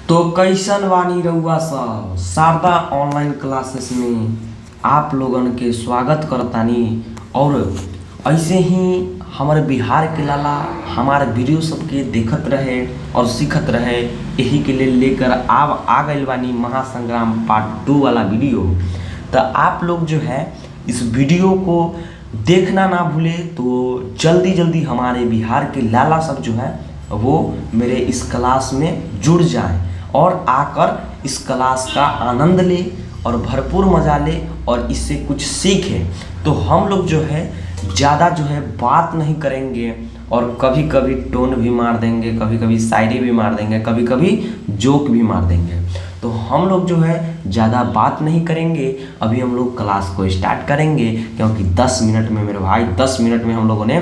तो कैसन बानी रउआ सब शारदा ऑनलाइन क्लासेस में आप लोगन के स्वागत करतानी। और ऐसे ही हमारे बिहार के लाला हमारे वीडियो सबके देखत रहे और सीखत रहे, यही के लिए लेकर अब आ गए बानी महासंग्राम पार्ट 2 वाला वीडियो। तो आप लोग जो है इस वीडियो को देखना ना भूले, तो जल्दी जल्दी हमारे बिहार के लाला सब जो है वो मेरे इस क्लास में जुड़ जाएं और आकर इस क्लास का आनंद ले और भरपूर मज़ा ले और इससे कुछ सीखे। तो हम लोग जो है ज़्यादा जो है बात नहीं करेंगे और कभी कभी टोन भी मार देंगे, कभी कभी शायरी भी मार देंगे, कभी कभी जोक भी मार देंगे। तो हम लोग जो है ज़्यादा बात नहीं करेंगे, अभी हम लोग क्लास को स्टार्ट करेंगे, क्योंकि 10 मिनट में मेरे भाई 10 मिनट में हम लोगों ने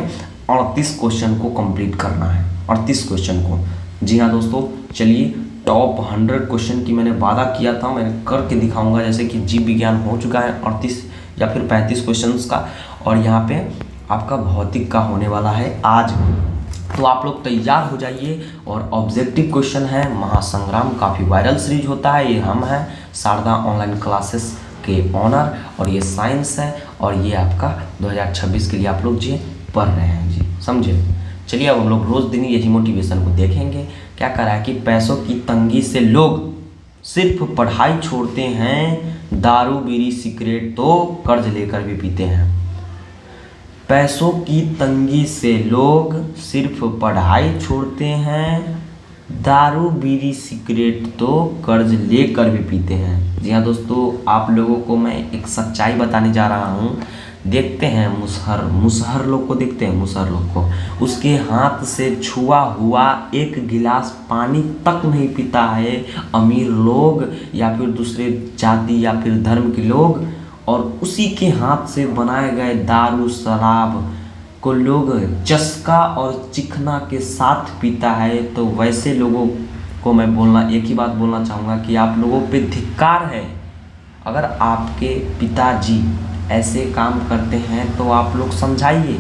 38 क्वेश्चन को कंप्लीट करना है। 38 क्वेश्चन को, जी हाँ दोस्तों। चलिए, टॉप 100 क्वेश्चन की मैंने वादा किया था, मैंने करके दिखाऊंगा। जैसे कि जीव विज्ञान हो चुका है 38 या फिर 35 क्वेश्चंस का, और यहाँ पे आपका भौतिक का होने वाला है आज। तो आप लोग तैयार हो जाइए। और ऑब्जेक्टिव क्वेश्चन है महासंग्राम, काफ़ी वायरल सीरीज होता है। ये हम हैं शारदा ऑनलाइन क्लासेस के ऑनर, और ये साइंस है, और ये आपका 2026 के लिए आप लोग जी पढ़ रहे हैं जी, समझे। चलिए, अब हम लोग रोज़ दिन यही मोटिवेशन को देखेंगे। क्या करा है कि पैसों की तंगी से लोग सिर्फ पढ़ाई छोड़ते हैं, दारू बीड़ी सिगरेट तो कर्ज लेकर भी पीते हैं। पैसों की तंगी से लोग सिर्फ पढ़ाई छोड़ते हैं, दारू बीड़ी सिगरेट तो कर्ज लेकर भी पीते हैं। जी हाँ दोस्तों, आप लोगों को मैं एक सच्चाई बताने जा रहा हूँ। देखते हैं मुसहर लोग को, देखते हैं मुसहर लोग को, उसके हाथ से छुआ हुआ एक गिलास पानी तक नहीं पीता है अमीर लोग या फिर दूसरे जाति या फिर धर्म के लोग, और उसी के हाथ से बनाए गए दारू शराब को लोग चस्का और चिकना के साथ पीता है। तो वैसे लोगों को मैं एक ही बात बोलना चाहूँगा कि आप लोगों पे धिक्कार है। अगर आपके पिताजी ऐसे काम करते हैं तो आप लोग समझाइए,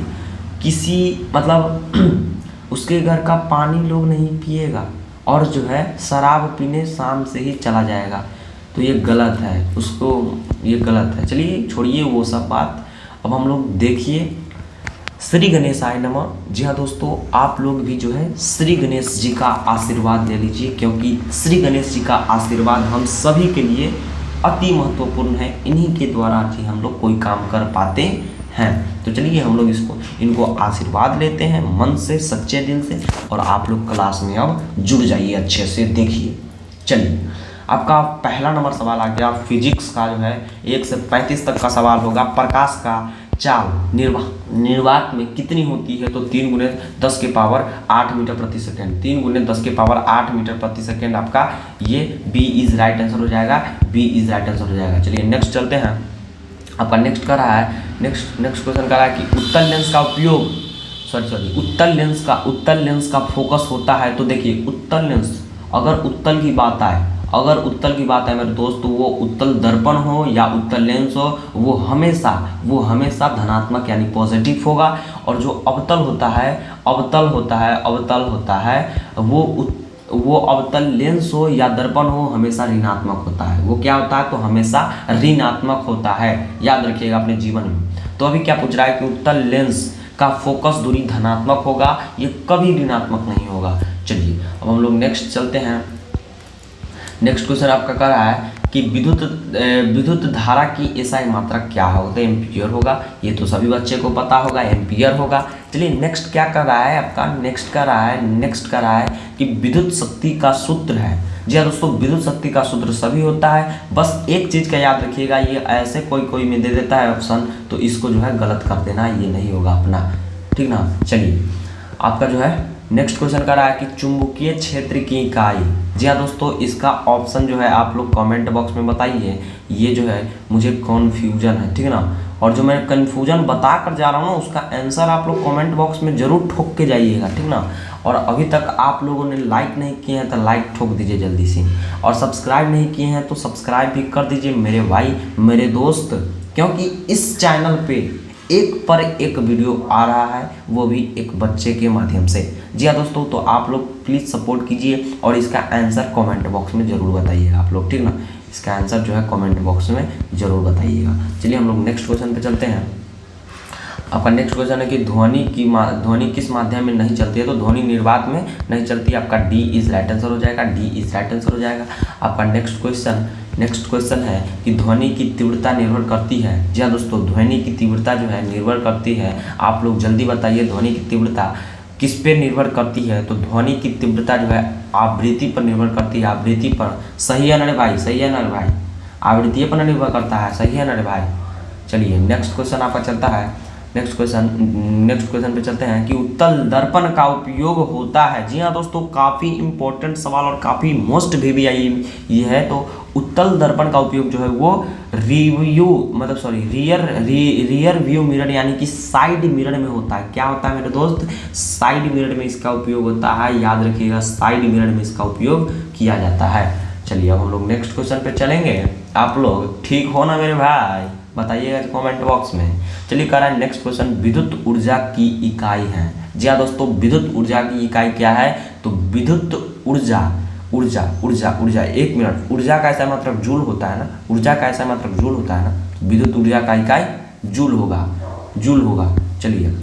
किसी मतलब उसके घर का पानी लोग नहीं पिएगा और जो है शराब पीने शाम से ही चला जाएगा। तो ये गलत है, उसको ये गलत है। चलिए छोड़िए वो सब बात, अब हम लोग देखिए श्री गणेशाय नमः। जी हाँ दोस्तों, आप लोग भी जो है श्री गणेश जी का आशीर्वाद ले लीजिए, क्योंकि श्री गणेश जी का आशीर्वाद हम सभी के लिए अति महत्वपूर्ण है। इन्हीं के द्वारा ही हम लोग कोई काम कर पाते हैं। तो चलिए हम लोग इनको आशीर्वाद लेते हैं मन से, सच्चे दिल से, और आप लोग क्लास में अब जुड़ जाइए, अच्छे से देखिए। चलिए, आपका पहला नंबर सवाल आ गया फिजिक्स का, जो है 1 से 35 तक का सवाल होगा। प्रकाश का चाल निर्वात में कितनी होती है? तो 3 × 10 के पावर 8 मीटर प्रति सेकेंड। 3 × 10 के पावर 8 मीटर प्रति सेकेंड आपका ये बी इज राइट आंसर हो जाएगा। बी इज राइट आंसर हो जाएगा। चलिए नेक्स्ट चलते हैं। आपका नेक्स्ट कर रहा है, नेक्स्ट क्वेश्चन कर रहा है कि उत्तल लेंस का उपयोग, उत्तल लेंस का फोकस होता है। तो देखिए उत्तल लेंस, अगर उत्तल की बात आए मेरे दोस्त, तो वो उत्तल दर्पण हो या उत्तल लेंस हो, वो हमेशा धनात्मक यानी पॉजिटिव होगा। और जो अवतल होता है वो अवतल लेंस हो या दर्पण हो, हमेशा ऋणात्मक होता है। वो क्या होता है? तो हमेशा ऋणात्मक होता है, याद रखिएगा अपने जीवन में। तो अभी क्या पूछ रहा है कि उत्तल लेंस का फोकस दूरी धनात्मक होगा, ये कभी ऋणात्मक नहीं होगा। चलिए अब हम लोग नेक्स्ट चलते हैं। नेक्स्ट क्वेश्चन आपका कर रहा है कि विद्युत धारा की एसआई मात्रा क्या होगा? तो एम्पियर होगा। ये तो सभी बच्चे को पता होगा, एम्पियर होगा। चलिए नेक्स्ट क्या कर रहा है आपका, नेक्स्ट कर रहा है कि विद्युत शक्ति का सूत्र है। जी हाँ दोस्तों, विद्युत शक्ति का सूत्र सभी होता है। बस एक चीज़ का याद रखिएगा, ये ऐसे कोई में दे देता है ऑप्शन, तो इसको जो है गलत कर देना, ये नहीं होगा अपना, ठीक ना। चलिए आपका जो है नेक्स्ट क्वेश्चन कर रहा है कि चुंबकीय क्षेत्र की इकाई। जी हाँ दोस्तों, इसका ऑप्शन जो है आप लोग कमेंट बॉक्स में बताइए। ये जो है मुझे कन्फ्यूजन है, ठीक है ना। और जो मैं कन्फ्यूजन बता कर जा रहा हूँ ना, उसका आंसर आप लोग कमेंट बॉक्स में ज़रूर ठोक के जाइएगा, ठीक ना। और अभी तक आप लोगों ने लाइक नहीं किए हैं तो लाइक ठोक दीजिए जल्दी से, और सब्सक्राइब नहीं किए हैं तो सब्सक्राइब भी कर दीजिए मेरे भाई मेरे दोस्त, क्योंकि इस चैनल पे एक पर एक वीडियो आ रहा है, वो भी एक बच्चे के माध्यम से। जी हाँ दोस्तों, तो आप लोग प्लीज़ सपोर्ट कीजिए और इसका आंसर कमेंट बॉक्स में ज़रूर बताइएगा आप लोग, ठीक ना। इसका आंसर जो है कमेंट बॉक्स में ज़रूर बताइएगा। चलिए हम लोग नेक्स्ट क्वेश्चन पे चलते हैं। आपका नेक्स्ट क्वेश्चन है कि ध्वनि किस माध्यम में नहीं चलती है, तो ध्वनि निर्वात में नहीं चलती है। आपका डी इज राइट आंसर हो जाएगा, डी इज राइट आंसर हो जाएगा। आपका नेक्स्ट क्वेश्चन है कि ध्वनि की तीव्रता निर्भर करती है। जी हाँ दोस्तों, ध्वनि की तीव्रता जो है निर्भर करती है। आप लोग जल्दी बताइए ध्वनि की तीव्रता किस पे निर्भर करती है, तो ध्वनि की तीव्रता जो है आवृत्ति पर निर्भर करती है, आवृत्ति पर। सही है ना रे भाई, सही है ना रे भाई, आवृत्ति पर निर्भर करता है, सही है ना रे भाई। चलिए नेक्स्ट क्वेश्चन आपका चलता है। नेक्स्ट क्वेश्चन पे चलते हैं कि उत्तल दर्पण का उपयोग होता है। जी हाँ दोस्तों, काफ़ी इंपॉर्टेंट सवाल और काफ़ी मोस्ट VVI ये है। तो उत्तल दर्पण का उपयोग जो है वो रियर व्यू मिरर यानी कि साइड मिरर में होता है। क्या होता है मेरे दोस्त, साइड मिरर में इसका उपयोग होता है, याद रखिएगा साइड मिरर में इसका उपयोग किया जाता है। चलिए अब हम लोग नेक्स्ट क्वेश्चन पे चलेंगे। आप लोग ठीक हो ना मेरे भाई, बताइएगा कमेंट बॉक्स में। चलिए कह रहा है नेक्स्ट क्वेश्चन, विद्युत ऊर्जा की इकाई है। जी हाँ दोस्तों, विद्युत ऊर्जा की इकाई क्या है, तो विद्युत ऊर्जा 1 मिनट, ऊर्जा का ऐसा मतलब जूल होता है ना, ऊर्जा का ऐसा मतलब जूल होता है ना, विद्युत ऊर्जा का इकाई जूल होगा। चलिए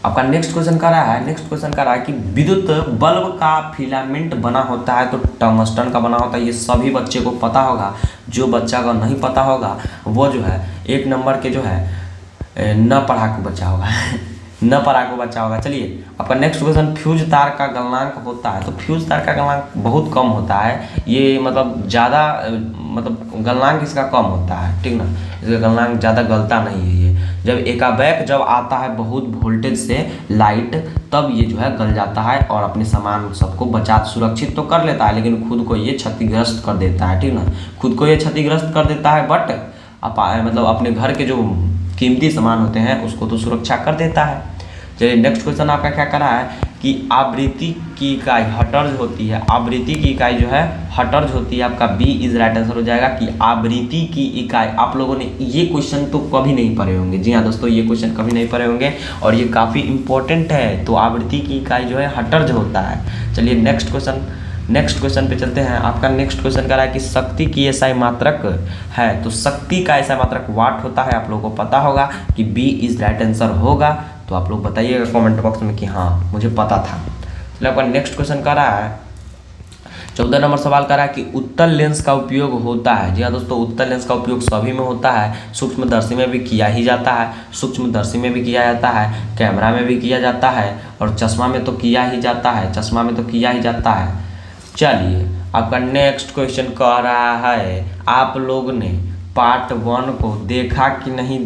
आपका नेक्स्ट क्वेश्चन कह रहा है कि विद्युत बल्ब का फिलामेंट बना होता है, तो टंगस्टन का बना होता है। ये सभी बच्चे को पता होगा। जो बच्चा को नहीं पता होगा वो जो है 1 नंबर के जो है न पढ़ा के बच्चा होगा। चलिए आपका नेक्स्ट क्वेश्चन, फ्यूज तार का गलनांक होता है, तो फ्यूज तार का गलनांक बहुत कम होता है। ये मतलब ज़्यादा मतलब गलनांक इसका कम होता है, ठीक ना, इसका गलनांक ज़्यादा गलता नहीं है। ये जब एकाबैक जब आता है बहुत वोल्टेज से लाइट, तब ये जो है गल जाता है और अपने सामान सबको सुरक्षित तो कर लेता है, लेकिन खुद को ये क्षतिग्रस्त कर देता है, ठीक ना, खुद को ये क्षतिग्रस्त कर देता है। बट मतलब अपने घर के जो कीमती सामान होते हैं उसको तो सुरक्षा कर देता है। चलिए नेक्स्ट क्वेश्चन आपका क्या कर रहा है कि आवृत्ति की इकाई हर्ट्ज होती है। आवृत्ति की इकाई जो है हर्ट्ज होती है। आपका बी इज राइट आंसर हो जाएगा कि आवृत्ति की इकाई। आप लोगों ने ये क्वेश्चन तो कभी नहीं पढ़े होंगे। जी हाँ दोस्तों, ये क्वेश्चन कभी नहीं पढ़े होंगे और ये काफ़ी इंपॉर्टेंट है। तो आवृत्ति की इकाई जो है हर्ट्ज होता है। चलिए नेक्स्ट क्वेश्चन पे चलते हैं। आपका नेक्स्ट क्वेश्चन कह रहा है कि शक्ति की एसआई मात्रक है, तो शक्ति का एसआई मात्रक वाट होता है। आप लोगों को पता होगा कि बी इज राइट आंसर होगा, तो आप लोग बताइएगा कमेंट बॉक्स में कि हाँ मुझे पता था। चलिए आपका नेक्स्ट क्वेश्चन कह रहा है, 14 नंबर सवाल कर रहा है कि उत्तल लेंस का उपयोग होता है। जी हाँ दोस्तों, उत्तल लेंस का उपयोग सभी में होता है। सूक्ष्मदर्शी में भी किया ही जाता है, सूक्ष्मदर्शी में भी किया जाता है, कैमरा में भी किया जाता है और चश्मा में तो किया ही जाता है। चलिए आपका नेक्स्ट क्वेश्चन कह रहा है, आप लोग ने पार्ट 1 को देखा कि नहीं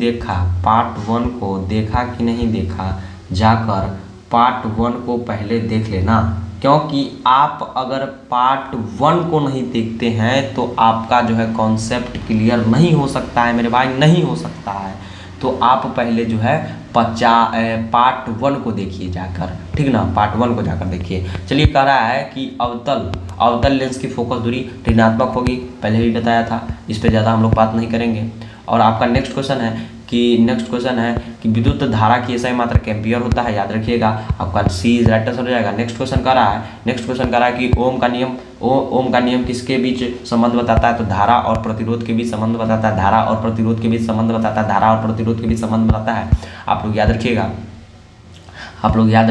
देखा, जाकर पार्ट 1 को पहले देख लेना, क्योंकि आप अगर पार्ट 1 को नहीं देखते हैं तो आपका जो है कॉन्सेप्ट क्लियर नहीं हो सकता है मेरे भाई, नहीं हो सकता है। तो आप पहले जो है पार्ट 1 को देखिए जाकर, ठीक ना, पार्ट 1 को जाकर देखिए। चलिए कह रहा है कि अवतल लेंस की फोकस दूरी ऋणात्मक होगी, पहले भी बताया था, इस पे ज़्यादा हम लोग बात नहीं करेंगे। और आपका नेक्स्ट क्वेश्चन है कि विद्युत धारा की एसआई मात्रक एम्पियर होता है, याद रखिएगा। आपका सी इज राइट आंसर हो जाएगा। नेक्स्ट क्वेश्चन कह रहा है कि ओम का नियम किसके बीच संबंध बताता है, तो धारा और प्रतिरोध के बीच संबंध बताता है, धारा और प्रतिरोध के बीच संबंध बताता है। आप लोग याद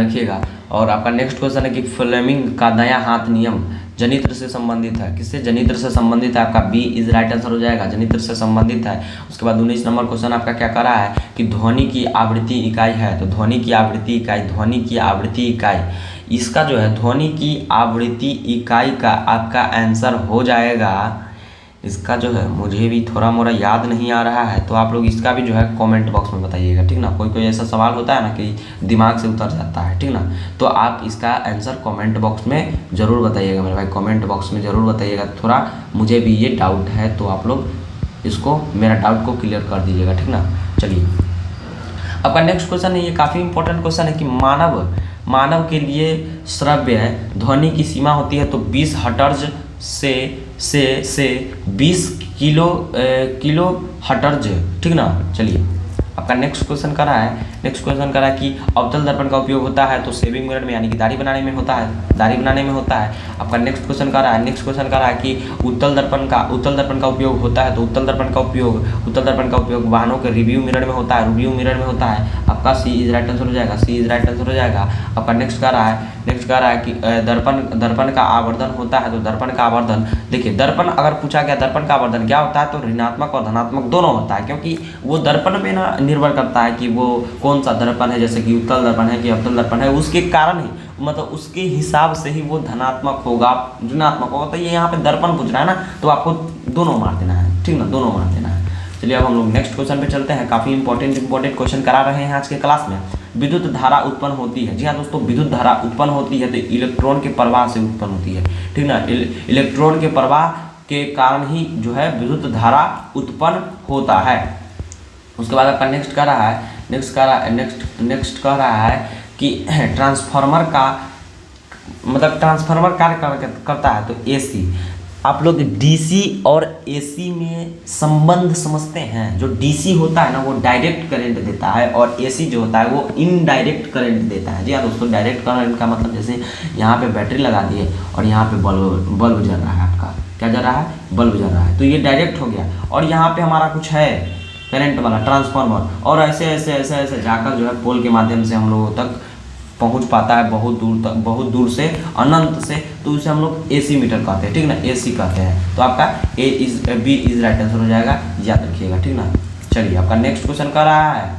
रखिएगा। और आपका नेक्स्ट क्वेश्चन है कि फ्लेमिंग का दायां हाथ नियम जनित्र से संबंधित है, किससे, जनित्र से संबंधित है। आपका बी इज राइट आंसर हो जाएगा, जनित्र से संबंधित है। उसके बाद 19 नंबर क्वेश्चन आपका क्या कर रहा है कि ध्वनि की आवृत्ति इकाई है, तो ध्वनि की आवृत्ति इकाई इसका जो है ध्वनि की आवृत्ति इकाई का आपका आंसर हो जाएगा, इसका जो है मुझे भी थोड़ा मोड़ा याद नहीं आ रहा है, तो आप लोग इसका भी जो है कमेंट बॉक्स में बताइएगा, ठीक ना। कोई ऐसा सवाल होता है ना कि दिमाग से उतर जाता है, ठीक ना, तो आप इसका आंसर कमेंट बॉक्स में ज़रूर बताइएगा मेरे भाई, कमेंट बॉक्स में ज़रूर बताइएगा। थोड़ा मुझे भी ये डाउट है, तो आप लोग इसको मेरा डाउट को क्लियर कर दीजिएगा, ठीक ना। चलिए आपका नेक्स्ट क्वेश्चन है, ये काफ़ी इंपॉर्टेंट क्वेश्चन है कि मानव के लिए श्रव्य ध्वनि की सीमा होती है, तो 20 हर्ट्ज से 20 किलो हर्ट्ज, ठीक ना। चलिए आपका नेक्स्ट क्वेश्चन कर रहा है नेक्स्ट क्वेश्चन करा कि अवतल दर्पण का उपयोग होता है तो शेविंग मिरर में यानी कि दाढ़ी बनाने में होता है, दाढ़ी बनाने में होता है। आपका नेक्स्ट क्वेश्चन करा है, नेक्स्ट क्वेश्चन करा है कि उत्तल दर्पण का उपयोग होता है तो उत्तल दर्पण का उपयोग वाहनों के रिव्यू मिरर में होता है, रिव्यू मिरर में होता है। आपका सी इज राइट आंसर हो जाएगा, सी इज राइट आंसर हो जाएगा। आपका नेक्स्ट करा है कि दर्पण का आवर्धन होता है तो दर्पण का आवर्धन, देखिए दर्पण अगर पूछा गया दर्पण का आवर्धन क्या होता है तो ऋणात्मक और धनात्मक दोनों होता है, क्योंकि वो दर्पण पे ना निर्भर करता है कि वो कौन सा दर्पण है, जैसे कि उत्तल दर्पण है कि अवतल दर्पण है, उसके कारण ही मतलब उसके हिसाब से ही वो धनात्मक होगा ऋणात्मक होगा। तो ये यहाँ पे दर्पण पूछ रहा है ना, तो आपको दोनों मार देना है, ठीक ना, दोनों मार देना है। चलिए अब हम लोग नेक्स्ट क्वेश्चन पे चलते हैं। काफ़ी इंपॉर्टेंट क्वेश्चन करा रहे हैं आज के क्लास में। विद्युत धारा उत्पन्न होती है, जी हाँ दोस्तों, विद्युत धारा उत्पन्न होती है तो इलेक्ट्रॉन के प्रवाह से उत्पन्न होती है, ठीक ना। इलेक्ट्रॉन के प्रवाह के कारण ही जो है विद्युत धारा उत्पन्न होता है। उसके बाद आपका नेक्स्ट कह रहा है कि ट्रांसफार्मर का मतलब ट्रांसफार्मर कार्य करता है तो एसी। आप लोग डीसी और एसी में संबंध समझते हैं। जो डीसी होता है ना वो डायरेक्ट करंट देता है और एसी जो होता है वो इनडायरेक्ट करंट देता है। जी हाँ दोस्तों, डायरेक्ट करंट का मतलब जैसे यहाँ पे बैटरी लगा दिए और यहाँ पे बल्ब जल रहा है, आपका क्या जल रहा है, बल्ब जल रहा है, तो ये डायरेक्ट हो गया। और यहाँ पे हमारा कुछ है करंट वाला ट्रांसफार्मर, और ऐसे ऐसे ऐसे ऐसे जाकर जो है पोल के माध्यम से हम लोगों तक पहुंच पाता है, बहुत दूर तक, बहुत दूर से, अनंत से, तो उसे हम लोग एसी मीटर कहते हैं, ठीक ना, एसी कहते हैं। तो आपका बी इज राइट आंसर हो जाएगा, याद रखिएगा, ठीक ना। चलिए आपका नेक्स्ट क्वेश्चन कर रहा है,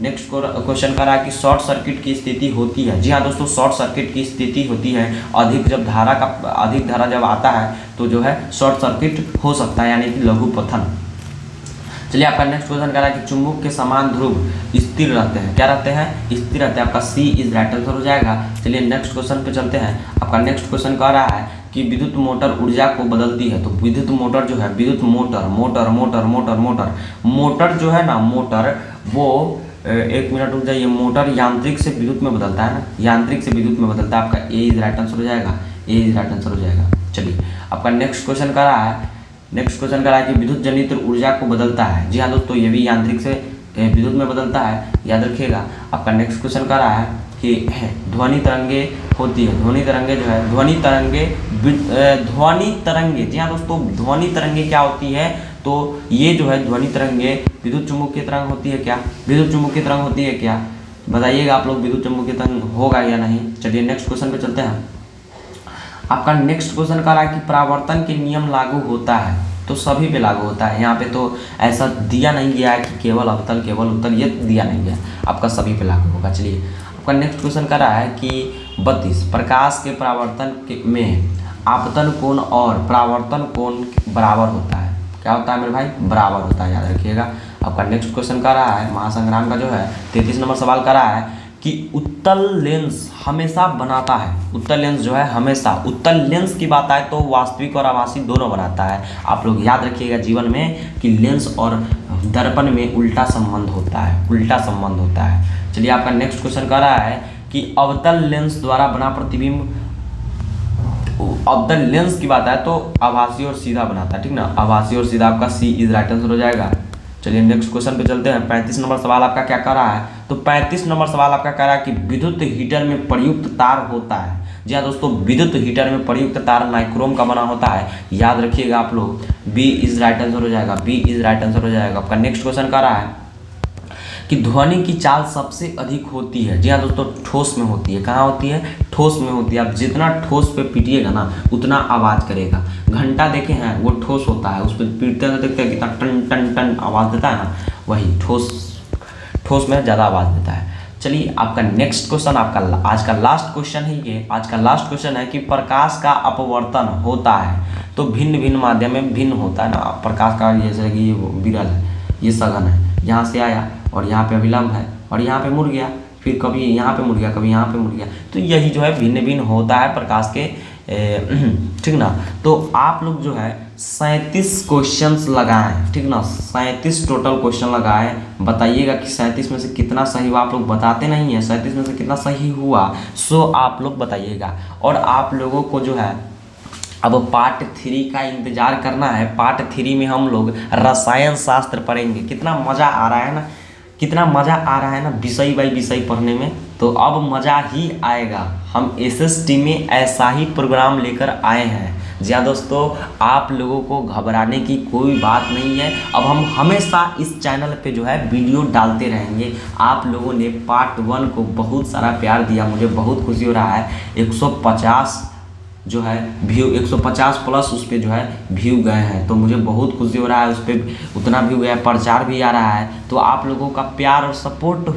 नेक्स्ट क्वेश्चन कर रहा है कि शॉर्ट सर्किट की स्थिति होती है। जी हाँ दोस्तों, शॉर्ट सर्किट की स्थिति होती है अधिक धारा जब आता है तो जो है शॉर्ट सर्किट हो सकता है, यानी कि लघु पतन। चलिए आपका नेक्स्ट क्वेश्चन कह रहा है कि चुंबक के समान ध्रुव स्थिर रहते हैं, क्या रहते हैं, स्थिर रहते हैं। आपका सी इज राइट आंसर हो जाएगा। चलिए नेक्स्ट क्वेश्चन पे चलते हैं। आपका नेक्स्ट क्वेश्चन कह रहा है कि विद्युत मोटर ऊर्जा को बदलती है। तो विद्युत मोटर जो है, विद्युत मोटर जो है ना, मोटर वो एक मिनट रुक जाइए, मोटर यांत्रिक से विद्युत में बदलता है ना, यांत्रिक से विद्युत में बदलता है। आपका ए इज राइट आंसर हो जाएगा, ए इज राइट आंसर हो जाएगा। चलिए आपका नेक्स्ट क्वेश्चन कह रहा है, नेक्स्ट क्वेश्चन करा है कि विद्युत जनित ऊर्जा को बदलता है। जी हाँ दोस्तों, ये भी यांत्रिक से विद्युत में बदलता है, याद रखिएगा। आपका नेक्स्ट क्वेश्चन करा है कि ध्वनि तरंगे होती है। ध्वनि तरंगे जो है, ध्वनि तरंगे, जी हाँ दोस्तों, ध्वनि तरंगे क्या होती है, तो ये जो है ध्वनि तरंगे विद्युत चुम्बकीय तरंग होती है क्या, विद्युत चुम्बकीय तरंग होती है क्या, बताइएगा आप लोग, विद्युत चुम्बकीय तरंग होगा या नहीं। चलिए नेक्स्ट क्वेश्चन पे चलते हैं। आपका नेक्स्ट क्वेश्चन कह रहा है कि परावर्तन के नियम लागू होता है, तो सभी पे लागू होता है। यहाँ पे तो ऐसा दिया नहीं गया है कि केवल अवतल केवल उत्तल, ये दिया नहीं गया, आपका सभी पे लागू होगा। चलिए आपका नेक्स्ट क्वेश्चन कह रहा है कि 32 प्रकाश के परावर्तन में आपतन कोण और परावर्तन कोण बराबर होता है, क्या होता है मेरे भाई, बराबर होता है, याद रखिएगा। आपका नेक्स्ट क्वेश्चन कह रहा है, महासंग्राम का जो है 33 नंबर सवाल कह रहा है कि उत्तल लेंस हमेशा बनाता है। उत्तल लेंस जो है हमेशा, उत्तल लेंस की बात आए तो वास्तविक और आभासी दोनों बनाता है। आप लोग याद रखिएगा जीवन में कि लेंस और दर्पण में उल्टा संबंध होता है, उल्टा संबंध होता है। चलिए आपका नेक्स्ट क्वेश्चन कह रहा है कि अवतल लेंस द्वारा बना प्रतिबिंब, अवतल लेंस की बात है तो आभासी और सीधा बनाता है, ठीक ना, आभासी और सीधा। आपका सी इज राइट आंसर हो जाएगा। चलिए नेक्स्ट क्वेश्चन पे चलते हैं। 35 नंबर सवाल आपका क्या कह रहा है, तो 35 नंबर सवाल आपका कह रहा है कि विद्युत हीटर में प्रयुक्त तार होता है। जी हाँ दोस्तों, विद्युत हीटर में प्रयुक्त तार नाइक्रोम का बना होता है, याद रखिएगा आप लोग, बी इज राइट आंसर हो जाएगा, बी इज राइट आंसर हो जाएगा। आपका नेक्स्ट क्वेश्चन कह रहा है कि ध्वनि की चाल सबसे अधिक होती है। जी हाँ दोस्तों, ठोस में होती है। कहाँ होती है, ठोस में होती है। आप जितना ठोस पे पीटिएगा ना उतना आवाज़ करेगा। घंटा देखे हैं, वो ठोस होता है, उस पर पीटते हैं तो देखते हैं कितना टन टन टन आवाज़ देता है ना, वही ठोस में ज़्यादा आवाज़ देता है। चलिए आपका नेक्स्ट क्वेश्चन, आपका आज का लास्ट क्वेश्चन है ये, आज का लास्ट क्वेश्चन है कि प्रकाश का अपवर्तन होता है तो भिन्न भिन्न माध्यम में भिन्न होता है ना। प्रकाश का जैसे कि ये विरल है, ये सघन है, यहाँ से आया और यहाँ पे अभिलंब है और यहाँ पे मुड़ गया, फिर कभी यहाँ पे मुड़ गया, कभी यहाँ पे मुड़ गया, तो यही जो है भिन्न भिन्न होता है प्रकाश के, ठीक ना। तो आप लोग जो है 37 क्वेश्चंस लगाएं, ठीक ना, 37 टोटल क्वेश्चन लगाएं, बताइएगा कि 37 में से कितना सही हुआ। आप लोग बताते नहीं हैं, 37 में से कितना सही हुआ सो आप लोग बताइएगा। और आप लोगों को जो है अब पार्ट 3 का इंतजार करना है। पार्ट 3 में हम लोग रसायन शास्त्र पढ़ेंगे। कितना मज़ा आ रहा है ना, कितना मज़ा आ रहा है ना विषय बाई विषय पढ़ने में, तो अब मज़ा ही आएगा। हम एसएसटी में ऐसा ही प्रोग्राम लेकर आए हैं। जी हाँ दोस्तों, आप लोगों को घबराने की कोई बात नहीं है। अब हम हमेशा इस चैनल पे जो है वीडियो डालते रहेंगे। आप लोगों ने पार्ट 1 को बहुत सारा प्यार दिया, मुझे बहुत खुशी हो रहा है। 150 जो है व्यू, 150 प्लस उस पर जो है व्यू गए हैं, तो मुझे बहुत खुशी हो रहा है। उस पर उतना व्यू गया, प्रचार भी आ रहा है, तो आप लोगों का प्यार और सपोर्ट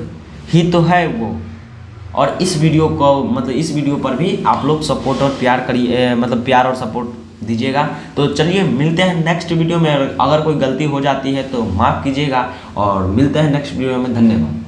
ही तो है वो। और इस वीडियो को मतलब इस वीडियो पर भी आप लोग सपोर्ट और प्यार करिए, मतलब प्यार और सपोर्ट दीजिएगा। तो चलिए मिलते हैं नेक्स्ट वीडियो में। अगर कोई गलती हो जाती है तो माफ़ कीजिएगा, और मिलते हैं नेक्स्ट वीडियो में। धन्यवाद।